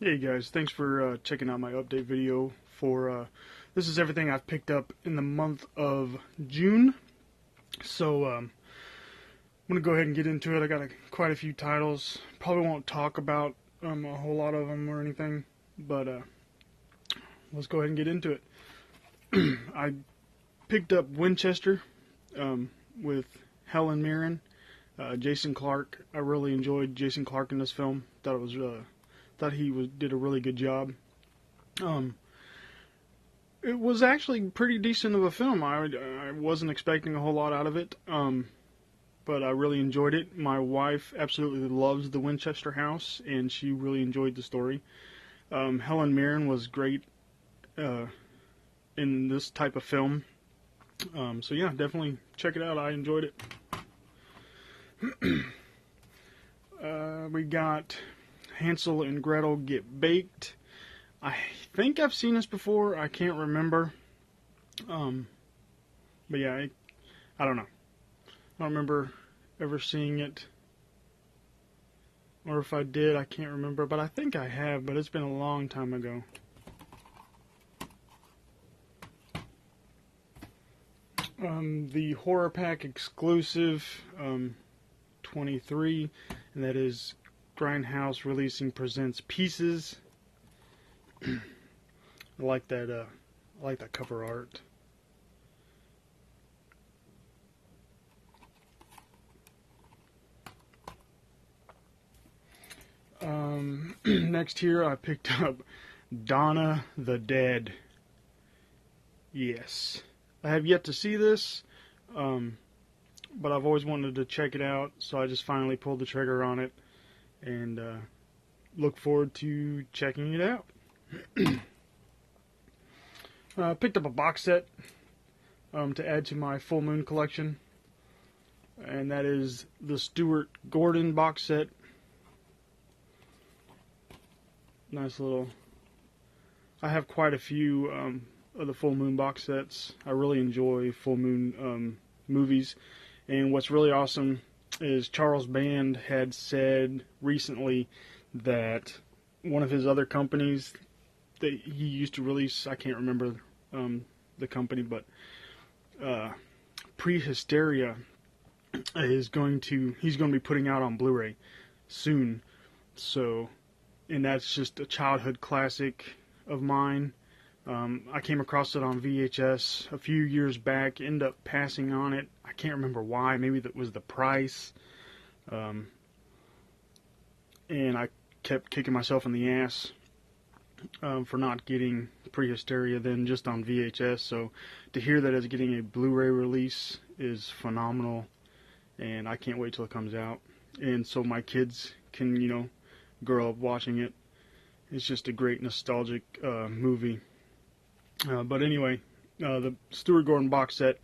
Hey guys, thanks for checking out my update video for this is everything I've picked up in the month of June. So I'm gonna go ahead and get into it. I got quite a few titles. Probably won't talk about a whole lot of them or anything, but let's go ahead and get into it. I picked up Winchester with Helen Mirren, Jason Clarke. I really enjoyed Jason Clarke in this film. Thought he did a really good job. It was actually pretty decent of a film. I wasn't expecting a whole lot out of it, but I really enjoyed it. My wife absolutely loves the Winchester house, and she really enjoyed the story. Helen Mirren was great in this type of film. So yeah, definitely check it out. I enjoyed it. We got Hansel and Gretel Get Baked. I think I've seen this before. I can't remember. But yeah, I don't know. I don't remember ever seeing it. Or if I did, I can't remember. But I think I have, but it's been a long time ago. The Horror Pack exclusive, 23, and that is Grindhouse Releasing presents Pieces. I like that. I like that cover art. Next here, I picked up Donna the Dead. Yes, I have yet to see this, but I've always wanted to check it out, so I just finally pulled the trigger on it, and look forward to checking it out. Picked up a box set to add to my full moon collection, and that is the Stuart Gordon Box Set. Nice little. I have quite a few of the full moon box sets. I really enjoy full moon movies, and what's really awesome is Charles Band had said recently that one of his other companies that he used to release, I can't remember the company, but Prehysteria he's going to be putting out on Blu-ray soon. So, and that's just a childhood classic of mine. I came across it on VHS a few years back, ended up passing on it. I can't remember why. Maybe that was the price. And I kept kicking myself in the ass for not getting Prehysteria then just on VHS. So to hear that it's getting a Blu-ray release is phenomenal, and I can't wait till it comes out. And so my kids can, grow up watching it. It's just a great nostalgic movie. But anyway, the Stuart Gordon box set,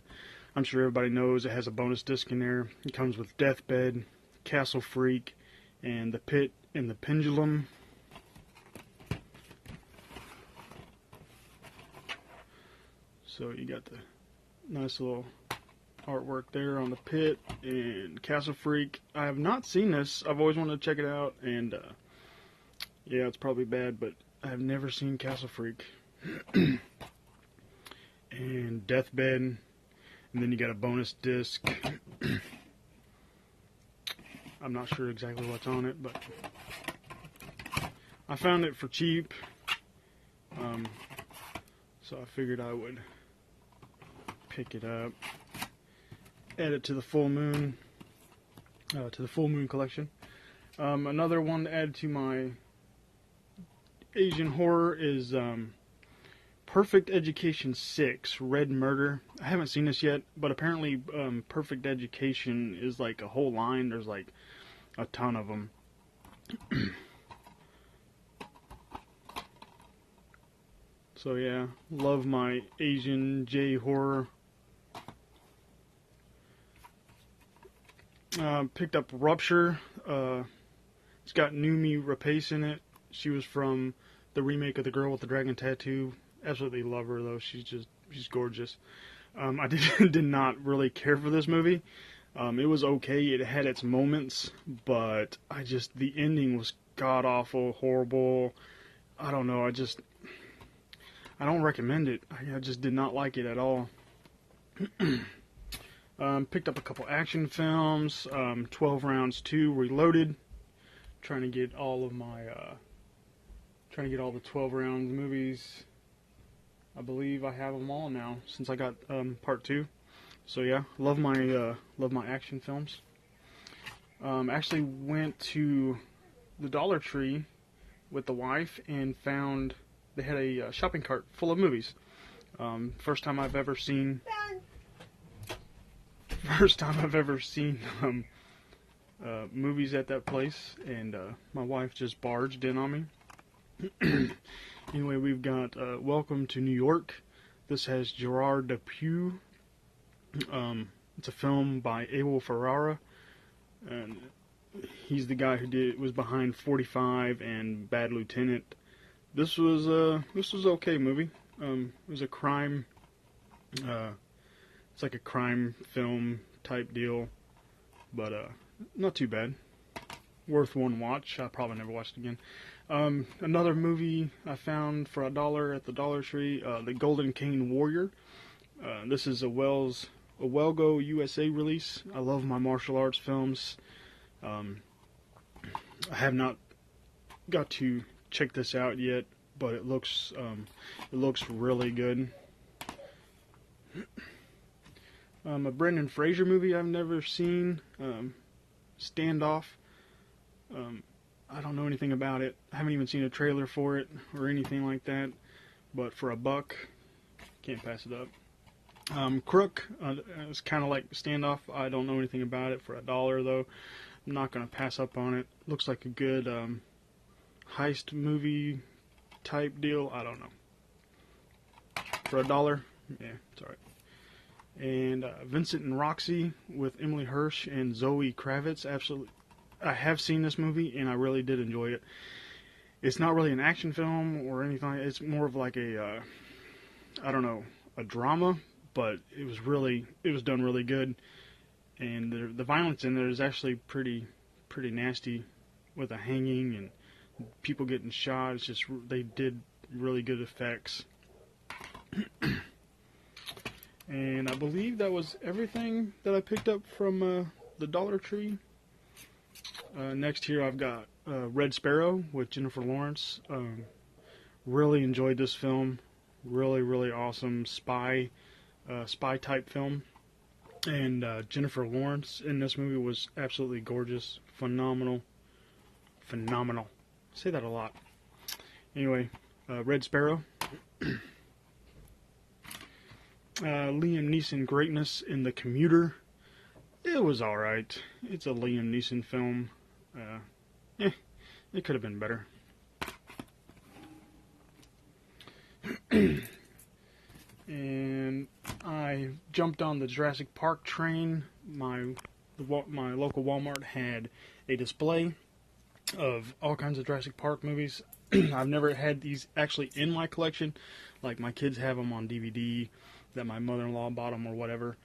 I'm sure everybody knows it has a bonus disc in there. It comes with Deathbed, Castle Freak, and The Pit and the Pendulum. So you got the nice little artwork there on The Pit and Castle Freak. I have not seen this. I've always wanted to check it out, and yeah, it's probably bad, but I have never seen Castle Freak. And Deathbed, and then you got a bonus disc. I'm not sure exactly what's on it, but I found it for cheap, so I figured I would pick it up, add it to the full moon collection. Another one to add to my Asian horror is Perfect Education 6, Red Murder. I haven't seen this yet, but apparently Perfect Education is like a whole line. There's like a ton of them. So yeah, love my Asian J-horror. Picked up Rupture. It's got Noomi Rapace in it. She was from the remake of The Girl with the Dragon Tattoo. Absolutely love her though. She's gorgeous. I did not really care for this movie. It was okay. It had its moments, but the ending was god awful, horrible, I don't know. I don't recommend it. I just did not like it at all. Picked up a couple action films. 12 Rounds 2 Reloaded. Trying to get all of my trying to get all the 12 round movies. I believe I have them all now since I got part 2. So yeah, love my action films. Actually went to the Dollar Tree with the wife and found they had a shopping cart full of movies. First time I've ever seen movies at that place, and my wife just barged in on me. Anyway, we've got Welcome to New York. This has Gerard Depardieu. It's a film by Abel Ferrara, and he's the guy who was behind 45 and Bad Lieutenant. This was okay movie. It was a crime. It's like a crime film type deal, but not too bad. Worth one watch. I probably never watched it again. Another movie I found for $1 at the Dollar Tree, The Golden Cane Warrior. This is a Wellgo USA release. I love my martial arts films. I have not got to check this out yet, but it looks really good. A Brendan Fraser movie I've never seen, Standoff. I don't know anything about it. I haven't even seen a trailer for it or anything like that. But for $1, can't pass it up. Crook, it's kind of like Standoff. I don't know anything about it. For $1 though, I'm not going to pass up on it. Looks like a good heist movie type deal. I don't know. For $1, yeah, it's alright. And Vincent and Roxy with Emily Hirsch and Zoe Kravitz. Absolutely, I have seen this movie and I really did enjoy it. It's not really an action film or anything. It's more of like a, I don't know, a drama. But it was done really good. And the violence in there is actually pretty nasty, with a hanging and people getting shot. It's just they did really good effects. And I believe that was everything that I picked up from the Dollar Tree. Next here I've got Red Sparrow with Jennifer Lawrence. Really enjoyed this film. Really awesome spy type film. And Jennifer Lawrence in this movie was absolutely gorgeous. Phenomenal. Say that a lot. Anyway, Red Sparrow. Liam Neeson greatness in The Commuter. It was alright. It's a Liam Neeson film. It could have been better. And I jumped on the Jurassic Park train. My local Walmart had a display of all kinds of Jurassic Park movies. I've never had these actually in my collection. Like my kids have them on DVD that my mother-in-law bought them or whatever.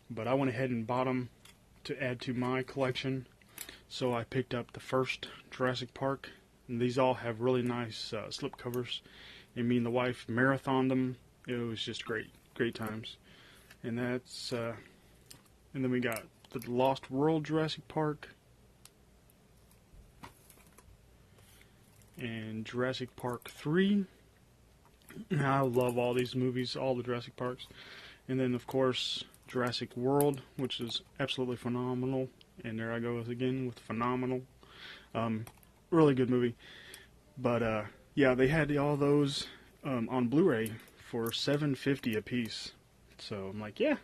But I went ahead and bought them to add to my collection. So I picked up the first Jurassic Park. And these all have really nice slip covers. And me and the wife marathoned them. It was just great times. And that's, and then we got the Lost World Jurassic Park. And Jurassic Park 3. I love all these movies, all the Jurassic Parks. And then, of course, Jurassic World, which is absolutely phenomenal. And there I go again with phenomenal. Really good movie. But, yeah, they had all those on Blu-ray for $7.50 a piece. So I'm like, yeah,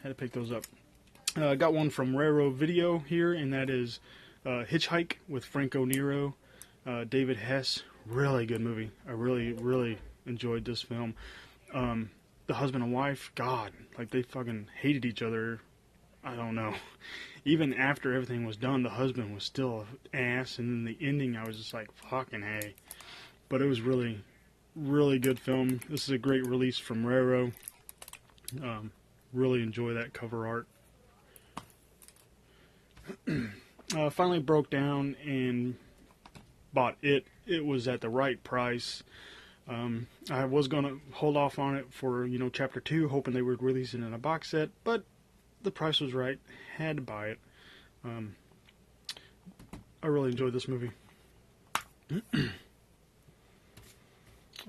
had to pick those up. Got one from Raro Video here, and that is Hitchhike with Franco Nero, David Hess. Really good movie. I really enjoyed this film. The husband and wife, God, like they fucking hated each other. I don't know. Even after everything was done, the husband was still an ass, and then the ending, I was just like, fucking hey. But it was really good film. This is a great release from Raro. Really enjoy that cover art. Finally broke down and bought it, it was at the right price. I was gonna hold off on it for, chapter 2, hoping they would release it in a box set, but the price was right. Had to buy it. I really enjoyed this movie.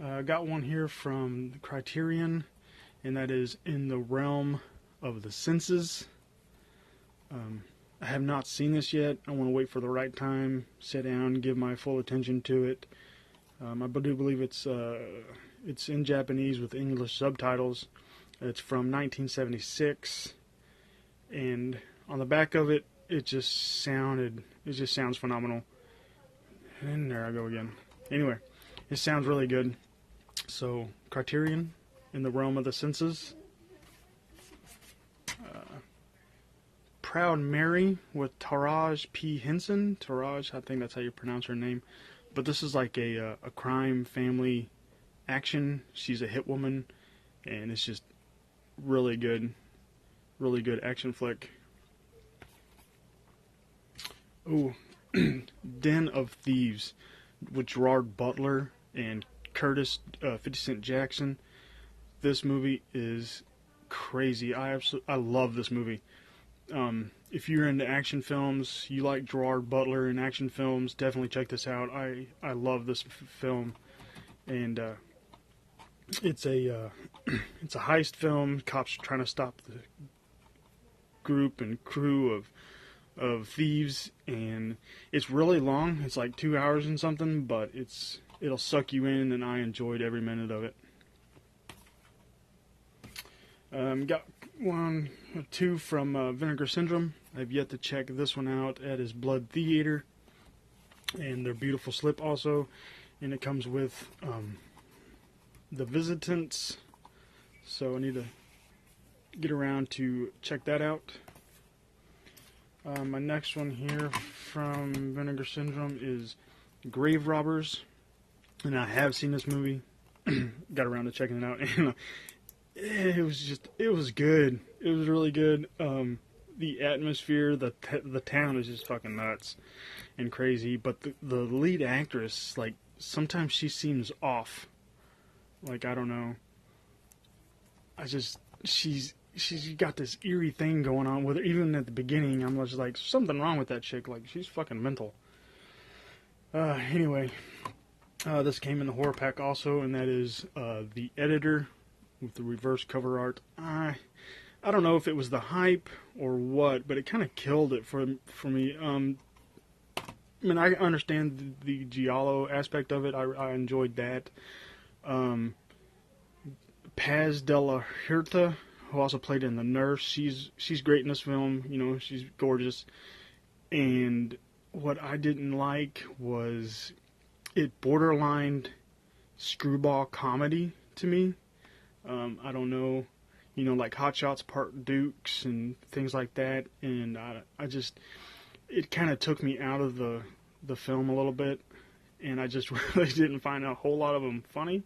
I got one here from Criterion, and that is In the Realm of the Senses. I have not seen this yet. I want to wait for the right time, sit down, give my full attention to it. I do believe it's in Japanese with English subtitles. It's from 1976, and on the back of it, it just sounds phenomenal. And there I go again. Anyway, it sounds really good. So, Criterion, In the Realm of the Senses. Proud Mary with Taraj P. Henson. Taraj, I think that's how you pronounce her name. But this is like a crime family action. She's a hit woman, and it's just really good action flick. Ooh, Den of Thieves with Gerard Butler and Curtis 50 Cent Jackson. This movie is crazy. I love this movie. If you're into action films, you like Gerard Butler in action films, definitely check this out. I love this film, and it's a heist film. Cops are trying to stop the group and crew of thieves, and it's really long. It's like 2 hours and something, but it'll suck you in, and I enjoyed every minute of it. Got two from Vinegar Syndrome. I've yet to check this one out at his Blood Theater, and their Beautiful Slip also, and it comes with The Visitants, so I need to get around to check that out. My next one here from Vinegar Syndrome is Grave Robbers, and I have seen this movie. Got around to checking it out, and it was good. It was really good. The atmosphere, the town is just fucking nuts and crazy. But the lead actress, like, sometimes she seems off. Like, I don't know. She's got this eerie thing going on with her. Even at the beginning, I'm just like, something wrong with that chick. Like, she's fucking mental. Anyway, this came in the horror pack also, and that is The Editor with the reverse cover art. I don't know if it was the hype or what, but it kind of killed it for me. I mean, I understand the giallo aspect of it. I enjoyed that. Paz de la Huerta, who also played in The Nurse, she's great in this film. You know, she's gorgeous. And what I didn't like was it borderlined screwball comedy to me. I don't know, you know, like Hot Shots Part Dukes and things like that, and it kind of took me out of the film a little bit, and I just really didn't find a whole lot of them funny.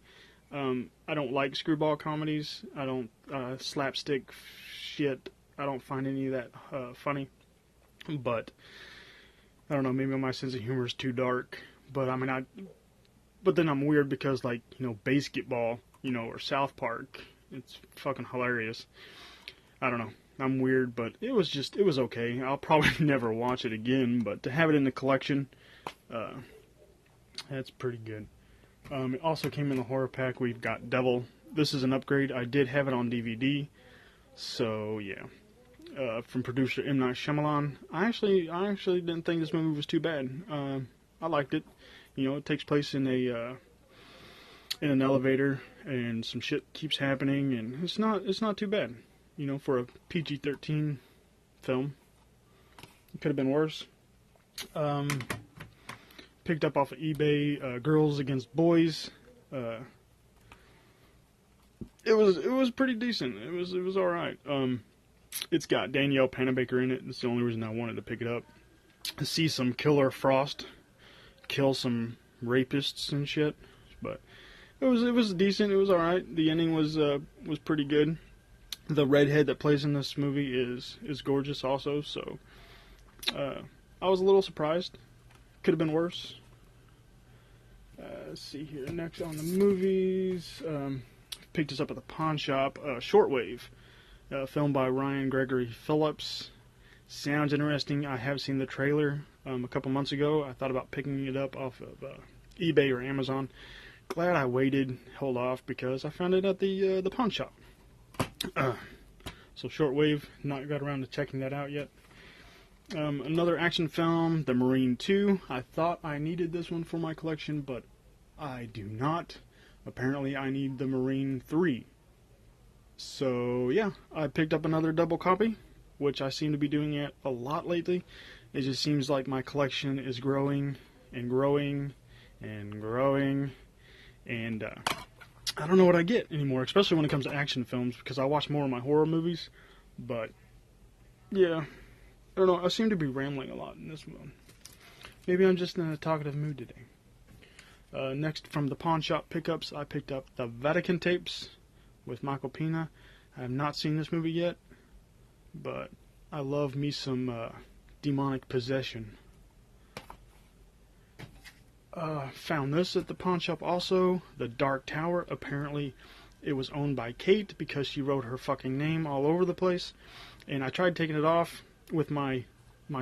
I don't like screwball comedies. I don't slapstick shit. I don't find any of that funny, but I don't know, maybe my sense of humor is too dark. But I mean, but then I'm weird because, like, you know, Basketball, you know, or South Park, it's fucking hilarious. I don't know. I'm weird, but it was okay. I'll probably never watch it again, but to have it in the collection, that's pretty good. It also came in the horror pack. We've got Devil. This is an upgrade. I did have it on DVD, so yeah. From producer M. Night Shyamalan. I actually didn't think this movie was too bad. I liked it. You know, it takes place in an elevator, and some shit keeps happening, and it's not too bad. You know, for a PG-13 film, it could have been worse. Picked up off of eBay, Girls Against Boys. It was pretty decent. It was all right. It's got Danielle Panabaker in it. That's the only reason I wanted to pick it up. To see some Killer Frost kill some rapists and shit, but it was decent. It was all right. The ending was pretty good. The redhead that plays in this movie is gorgeous also. So I was a little surprised. Could have been worse, Let's see here. Next on the movies, picked this up at the pawn shop. Shortwave, filmed by Ryan Gregory Phillips. Sounds interesting. I have seen the trailer a couple months ago. I thought about picking it up off of eBay or Amazon. Glad I waited, held off, because I found it at the pawn shop. So Shortwave, not got around to checking that out yet. Another action film, The Marine 2. I thought I needed this one for my collection, but I do not. Apparently I need The Marine 3. So yeah, I picked up another double copy, which I seem to be doing it a lot lately. It just seems like my collection is growing and growing and growing, and I don't know what I get anymore, especially when it comes to action films, because I watch more of my horror movies. But yeah, I don't know, I seem to be rambling a lot in this one. Maybe I'm just in a talkative mood today. Next, from the pawn shop pickups, I picked up the Vatican tapes with Michael Pena. I have not seen this movie yet, but I love me some demonic possession. Found this at the pawn shop also, The Dark Tower. Apparently it was owned by Kate because she wrote her fucking name all over the place. And I tried taking it off with my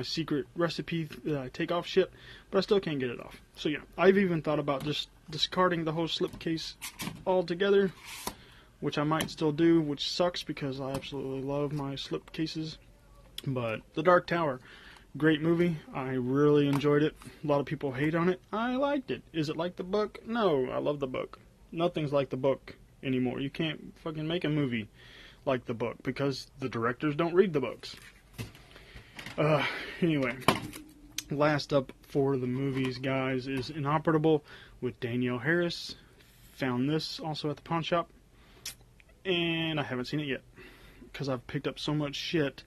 secret recipe take off shit, but I still can't get it off. So yeah, I've even thought about just discarding the whole slipcase altogether, which I might still do, which sucks because I absolutely love my slipcases. But The Dark Tower, great movie. I really enjoyed it. A lot of people hate on it. I liked it. Is it like the book? No, I love the book. Nothing's like the book anymore. You can't fucking make a movie like the book because the directors don't read the books. Anyway, last up for the movies, guys, is Inoperable with Danielle Harris. Found this also at the pawn shop, and I haven't seen it yet because I've picked up so much shit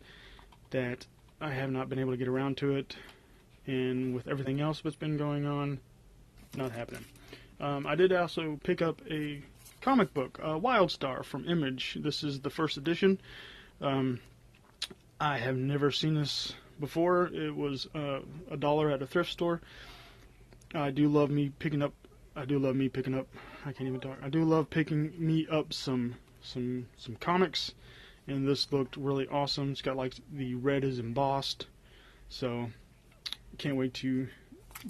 that I have not been able to get around to it, and with everything else that's been going on, not happening. I did also pick up a comic book, Wildstar from Image. This is the first edition. I have never seen this before. It was $1 at a thrift store. I do love picking up. I do love picking me up some comics. And this looked really awesome. It's got like the red is embossed, so can't wait to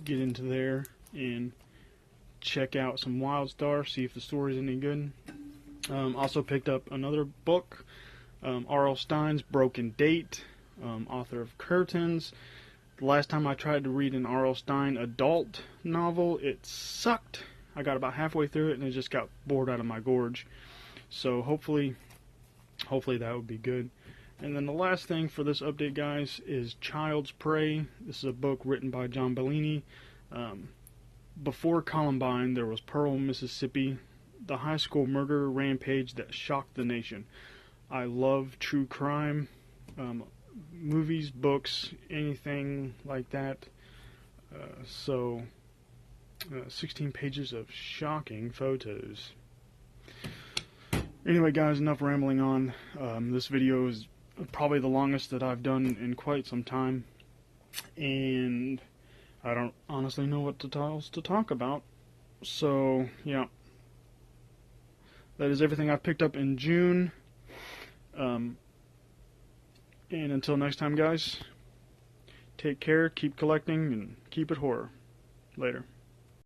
get into there and check out some Wildstar, see if the story's any good. Also picked up another book, R.L. Stine's Broken Date, author of Curtains. The last time I tried to read an R.L. Stine adult novel, it sucked. I got about halfway through it and it just got bored out of my gorge. So hopefully that would be good. And then the last thing for this update, guys, is Child's Prey. This is a book written by John Bellini. Before Columbine, there was Pearl, Mississippi, the high school murder rampage that shocked the nation. I love true crime, movies, books, anything like that. 16 pages of shocking photos. Anyway, guys, enough rambling on. This video is probably the longest that I've done in quite some time, and I don't honestly know what else to talk about. So, yeah. That is everything I've picked up in June. And until next time, guys, take care, keep collecting, and keep it horror. Later.